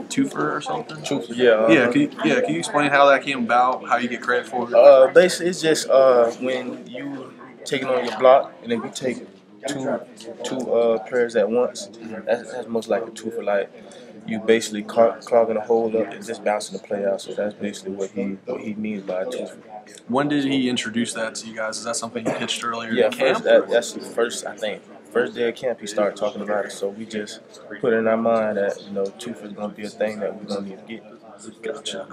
Twofer or something? Truthful, yeah. Can you explain how that came about? How you get credit for it? Basically, it's just when you taking on your block, and if you take two players at once, that's most like a two for like you basically clogging a hole up and just bouncing the play out. So that's basically what he means by a two for. When did he introduce that to you guys? Is that something you pitched earlier Yeah, in camp? that's the first, I think. First day of camp, he started talking about it. So we just put in our mind that two for is going to be a thing that we're going to need to get. Gotcha.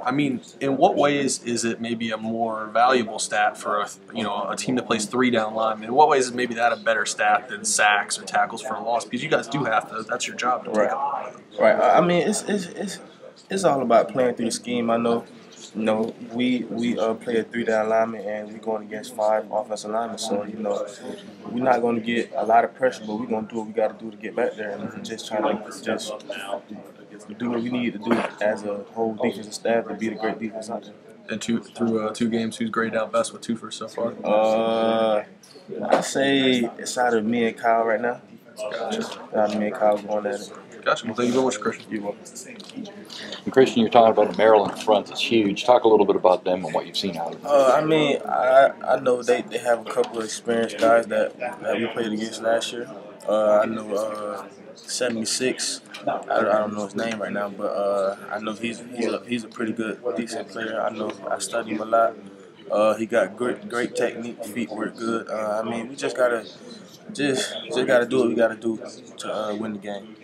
I mean, in what ways is it maybe a more valuable stat for a team that plays three down linemen? In what ways is maybe that a better stat than sacks or tackles for a loss? Because you guys do have to. That's your job to take up. Right. I mean, it's all about playing through the scheme. I know. We play a three down lineman and we're going against five offensive linemen. So we're not going to get a lot of pressure, but we're going to do what we got to do to get back there and just try to just do what we need to do as a whole defensive staff to be the great defense out there. And through 2 games, who's graded out best with Twofer so far? I say it's out of me and Kyle right now. Gotcha. Out of me and Kyle going at it. Gotcha. Well, thank you very much, Christian. You're welcome. And Christian, you're talking about the Maryland front that's huge. Talk a little bit about them and what you've seen out of them. I mean, I know they have a couple of experienced guys that we played against last year. I know 76. I don't know his name right now, but I know he's a pretty good, decent player. I know I study him a lot. He got great technique, feet work good. I mean, we just gotta gotta do what we gotta do to win the game.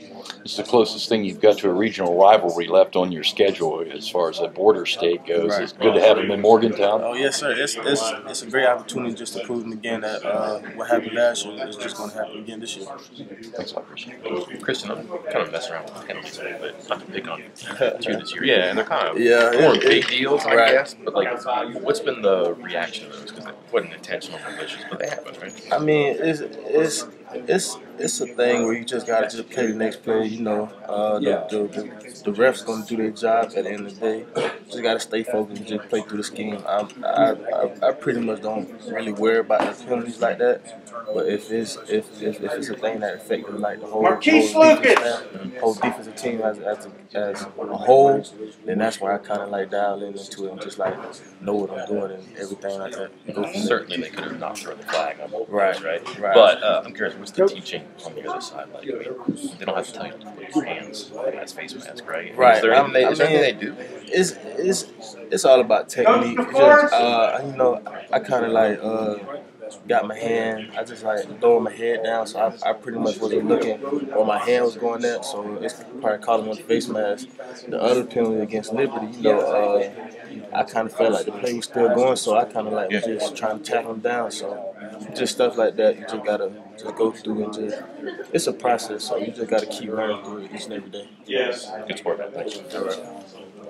It's the closest thing you've got to a regional rivalry left on your schedule as far as a border state goes. Right. It's good to have them in Morgantown. Oh yes, sir. It's a great opportunity just to prove them again that what happened last year is just going to happen again this year. Thanks a lot, Christian. Christian, I'm kind of messing around with penalties a little bit. Not to pick on you this year. Yeah, and they're kind of more big deals, I guess. But like, what's been the reaction to those? Because it wasn't intentional malicious, but they happen, right? I mean, it's a thing where you just gotta just play the next play. The refs gonna do their job at the end of the day. Just gotta stay focused and just play through the scheme. I pretty much don't really worry about the penalties like that. But if it's a thing that affects like the whole defensive team as a whole, then that's why I kind of like dial into it and just like know what I'm doing and everything like that. Certainly, they could have not thrown the flag on both Right. right? But I'm curious, what's the teaching on the other side like? I mean, they don't have to tell you to put your hands on that face mask, right? Right. Is there anything they do? It's all about technique. Just, I kind of like got my hand. I just like throwing my head down, so I pretty much wasn't looking where my hand was going at. So it's probably caught him on the face mask. The other penalty against Liberty, I kind of felt like the play was still going, so I kind of like was just trying to tackle him down. So just stuff like that, you just gotta just go through and it's a process. So you just gotta keep learning through it each and every day. Good sport, man. Thanks. All right.